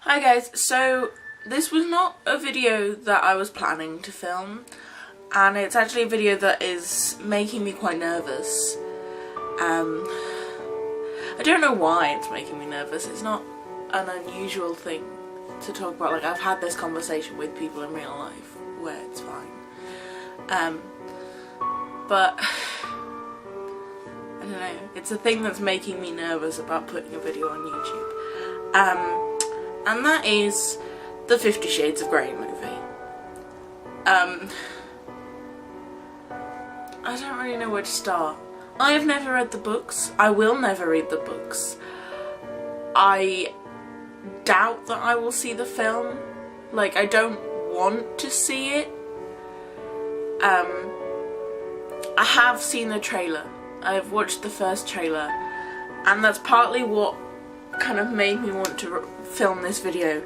Hi guys, so this was not a video that I was planning to film, and it's actually a video that is making me quite nervous. I don't know why it's making me nervous. It's not an unusual thing to talk about. Like, I've had this conversation with people in real life where it's fine. But I don't know, it's a thing that's making me nervous about putting a video on YouTube. And that is the 50 Shades of Grey movie. I don't really know where to start. I have never read the books. I will never read the books. I doubt that I will see the film. Like, I don't want to see it. I have seen the trailer. I've watched the first trailer, and that's partly what kind of made me want to film this video,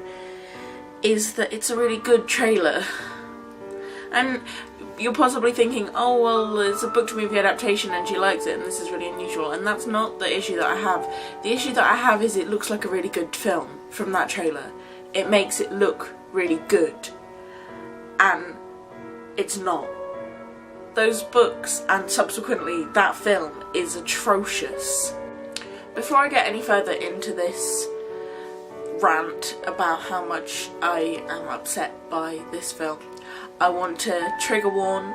is that it's a really good trailer. And you're possibly thinking, oh well, it's a book to movie adaptation and she likes it and this is really unusual, and that's not the issue that I have. The issue that I have is it looks like a really good film from that trailer. It makes it look really good, and it's not. Those books and subsequently that film is atrocious. Before I get any further into this rant about how much I am upset by this film, I want to trigger warn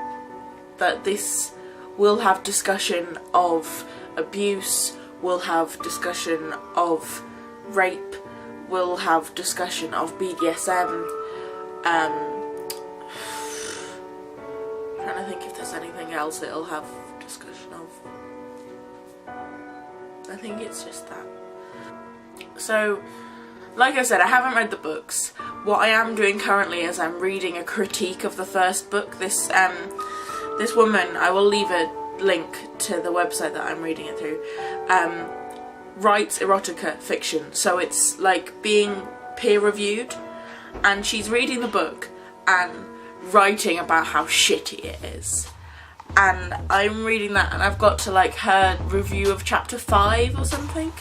that this will have discussion of abuse, will have discussion of rape, will have discussion of BDSM. Trying to think if there's anything else it'll have discussion of. I think it's just that. So, like I said, I haven't read the books. What I am doing currently is I'm reading a critique of the first book. This woman, I will leave a link to the website that I'm reading it through, writes erotica fiction. So it's like being peer reviewed, and she's reading the book and writing about how shitty it is. And I'm reading that, and I've got to like her review of chapter 5 or something,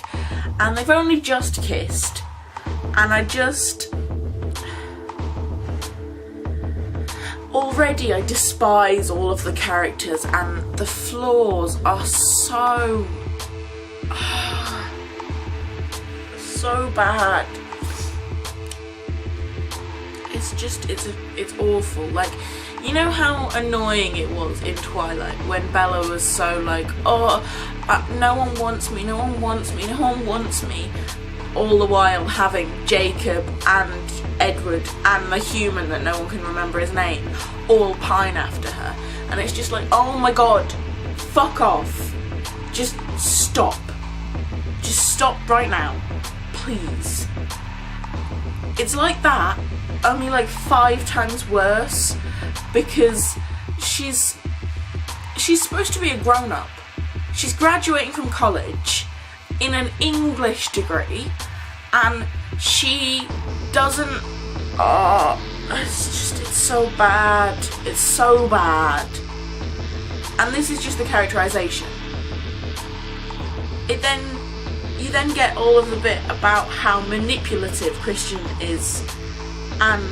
and they've only just kissed, and already I despise all of the characters, and the flaws are so bad. It's awful. Like, you know how annoying it was in Twilight when Bella was so like, oh, no one wants me, no one wants me, no one wants me, all the while having Jacob and Edward and the human that no one can remember his name all pine after her, and it's just like, oh my god, fuck off, just stop right now, please. It's like that, only like 5 times worse, because she's supposed to be a grown-up. She's graduating from college in an English degree, and she doesn't, it's so bad. It's so bad. And this is just the characterization. You then get all of the bit about how manipulative Christian is, and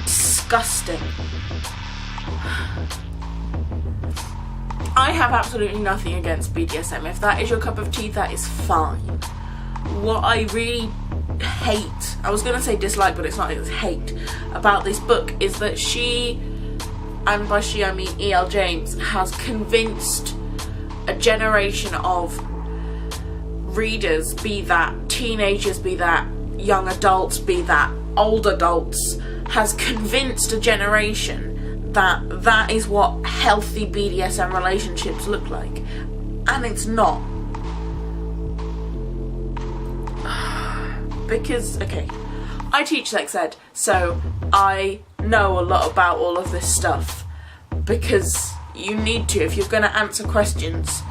disgusting. I have absolutely nothing against BDSM. If that is your cup of tea, that is fine. What I really hate, I was going to say dislike, but it's not, it's hate, about this book is that she, and by she I mean E.L. James, has convinced a generation of readers, be that teenagers, be that young adults, be that old adults, has convinced a generation that that is what healthy BDSM relationships look like, and it's not. Because, okay, I teach sex ed, so I know a lot about all of this stuff, because you need to, if you're going to answer questions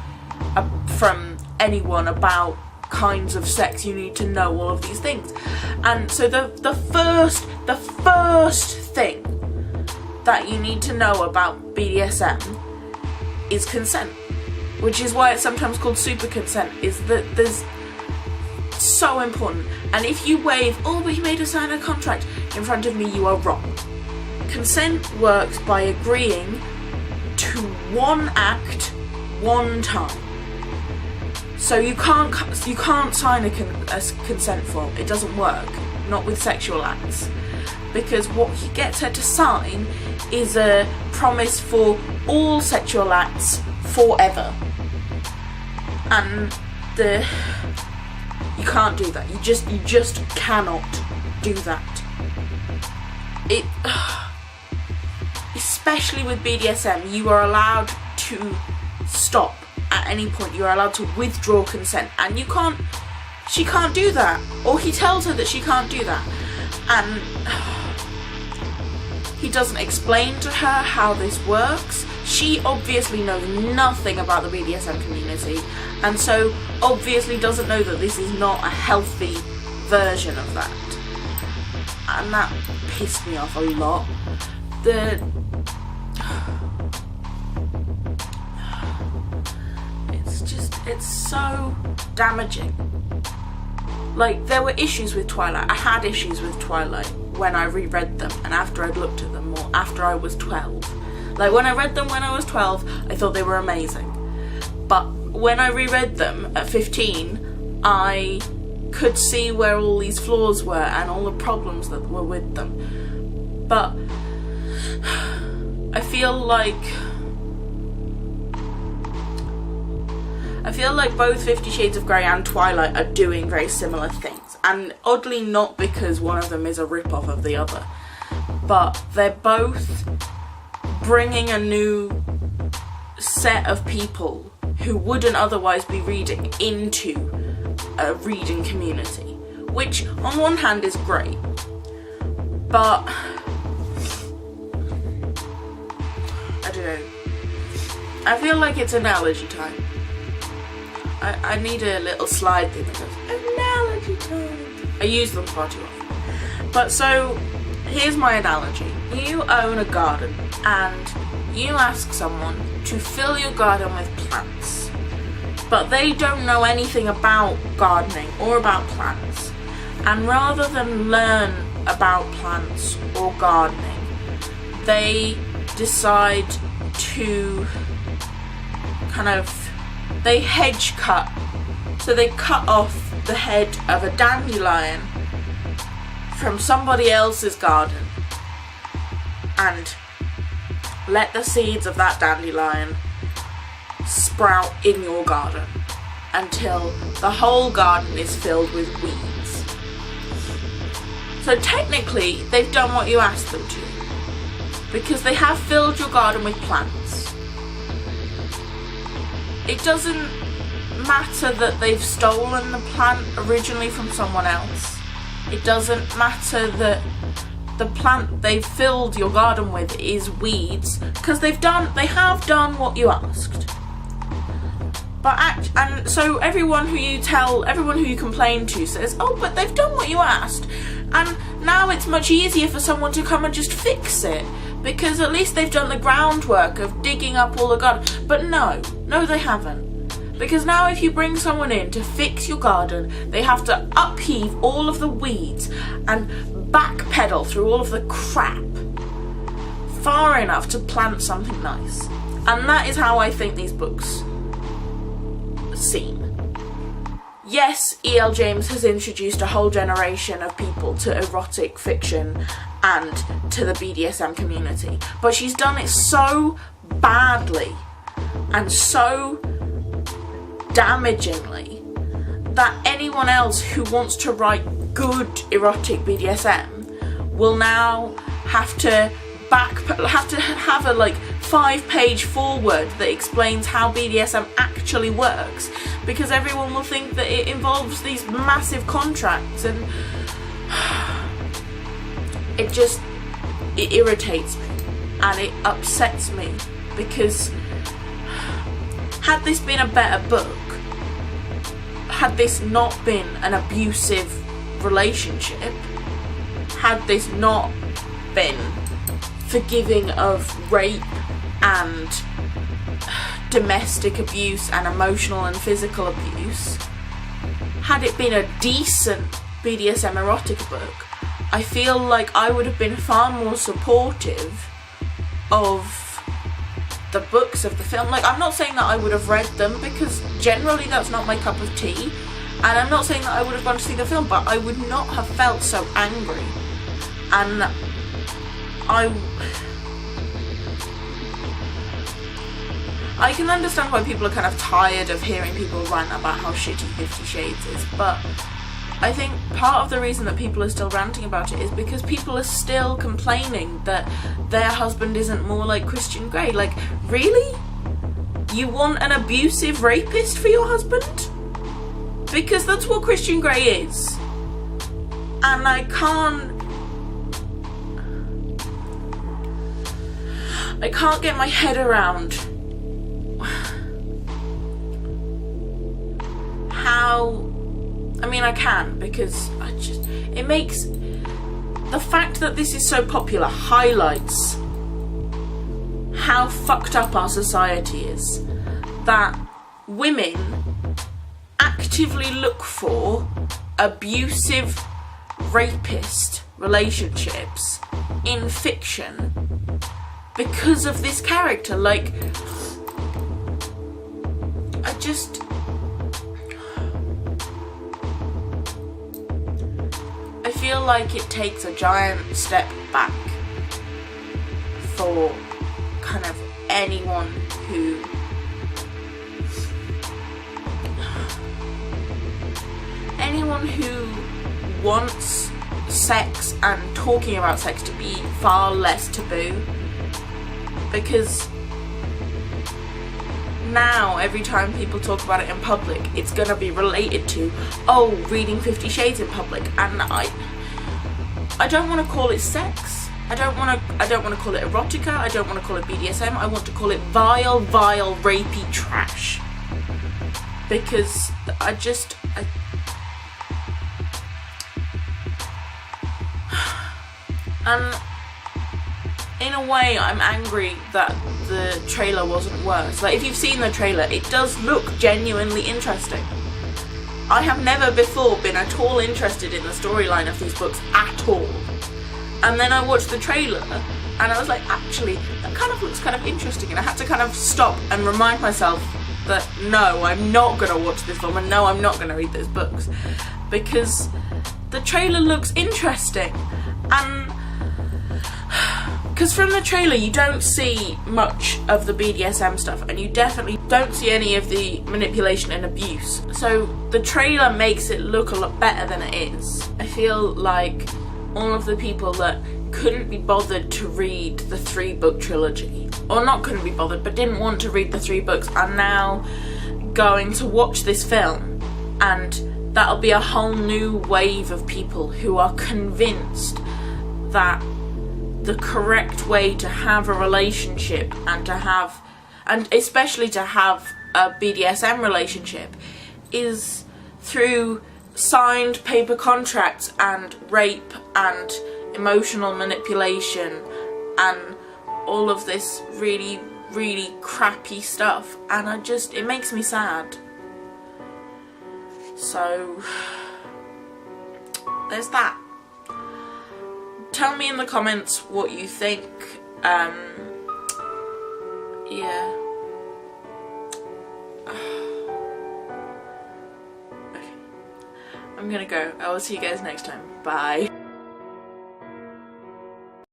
from anyone about kinds of sex, you need to know all of these things. And so the first thing that you need to know about BDSM is consent, which is why it's sometimes called super consent, is that there's so important. And if you wave, oh, but he made us sign a contract in front of me, you are wrong. Consent works by agreeing to one act, one time. So you can't sign a consent form. It doesn't work. Not with sexual acts. Because what he gets her to sign is a promise for all sexual acts forever. And you can't do that. You just cannot do that. Especially with BDSM, you are allowed to stop at any point. You are allowed to withdraw consent, and she can't do that. Or he tells her that she can't do that. And he doesn't explain to her how this works. She obviously knows nothing about the BDSM community, and so obviously doesn't know that this is not a healthy version of that. And that pissed me off a lot. It's so damaging. Like, there were issues with Twilight. I had issues with Twilight when I reread them and after I'd looked at them more, after I was 12. Like, when I read them when I was 12, I thought they were amazing. But when I reread them at 15, I could see where all these flaws were and all the problems that were with them. But I feel like both 50 Shades of Grey and Twilight are doing very similar things. And oddly not because one of them is a rip-off of the other. But they're both bringing a new set of people who wouldn't otherwise be reading into a reading community. Which, on one hand, is great. But I don't know. I feel like it's analogy time. I need a little slide thing that goes, analogy time. I use them far too often. But so, here's my analogy. You own a garden and you ask someone to fill your garden with plants. But they don't know anything about gardening or about plants. And rather than learn about plants or gardening, they decide to they hedge cut. So they cut off the head of a dandelion from somebody else's garden and let the seeds of that dandelion sprout in your garden until the whole garden is filled with weeds. So technically, they've done what you asked them to, because they have filled your garden with plants. It doesn't matter that they've stolen the plant originally from someone else. It doesn't matter that the plant they've filled your garden with is weeds, because they have done what you asked. And so everyone who you complain to says, oh, but they've done what you asked, and now it's much easier for someone to come and just fix it, because at least they've done the groundwork of digging up all the garden. But no, they haven't. Because now if you bring someone in to fix your garden, they have to upheave all of the weeds and backpedal through all of the crap far enough to plant something nice. And that is how I think these books seem. Yes, E.L. James has introduced a whole generation of people to erotic fiction and to the BDSM community, but she's done it so badly and so damagingly that anyone else who wants to write good erotic BDSM will now have to have a 5-page foreword that explains how BDSM actually works, because everyone will think that it involves these massive contracts, and it irritates me and it upsets me, because had this been a better book, had this not been an abusive relationship, had this not been forgiving of rape and domestic abuse and emotional and physical abuse, had it been a decent BDSM erotica book, I feel like I would have been far more supportive of the books of the film. Like, I'm not saying that I would have read them, because generally that's not my cup of tea, and I'm not saying that I would have gone to see the film, but I would not have felt so angry. And I can understand why people are kind of tired of hearing people rant about how shitty 50 Shades is, but I think part of the reason that people are still ranting about it is because people are still complaining that their husband isn't more like Christian Grey. Like, really? You want an abusive rapist for your husband? Because that's what Christian Grey is. And I can't get my head around how... I mean, I can, because it makes... The fact that this is so popular highlights how fucked up our society is. That women actively look for abusive rapist relationships in fiction because of this character. Like, I feel like it takes a giant step back for kind of anyone who wants sex and talking about sex to be far less taboo, because now every time people talk about it in public, it's gonna be related to, oh, reading 50 Shades in public, and I don't want to call it sex. I don't want to call it erotica. I don't want to call it BDSM. I want to call it vile, rapey trash. Because and in a way, I'm angry that the trailer wasn't worse. Like, if you've seen the trailer, it does look genuinely interesting. I have never before been at all interested in the storyline of these books at all. And then I watched the trailer and I was like, actually, that kind of looks kind of interesting. And I had to kind of stop and remind myself that no, I'm not going to watch this film, and no, I'm not going to read those books. Because the trailer looks interesting. And because from the trailer you don't see much of the BDSM stuff, and you definitely don't see any of the manipulation and abuse. So the trailer makes it look a lot better than it is. I feel like all of the people that couldn't be bothered to read the 3-book trilogy, or not couldn't be bothered but didn't want to read the 3 books, are now going to watch this film, and that'll be a whole new wave of people who are convinced that the correct way to have a relationship and especially to have a BDSM relationship is through signed paper contracts and rape and emotional manipulation and all of this really, really crappy stuff, and it makes me sad. So there's that. Tell me in the comments what you think. Yeah. Okay. I'm gonna go. I will see you guys next time. Bye.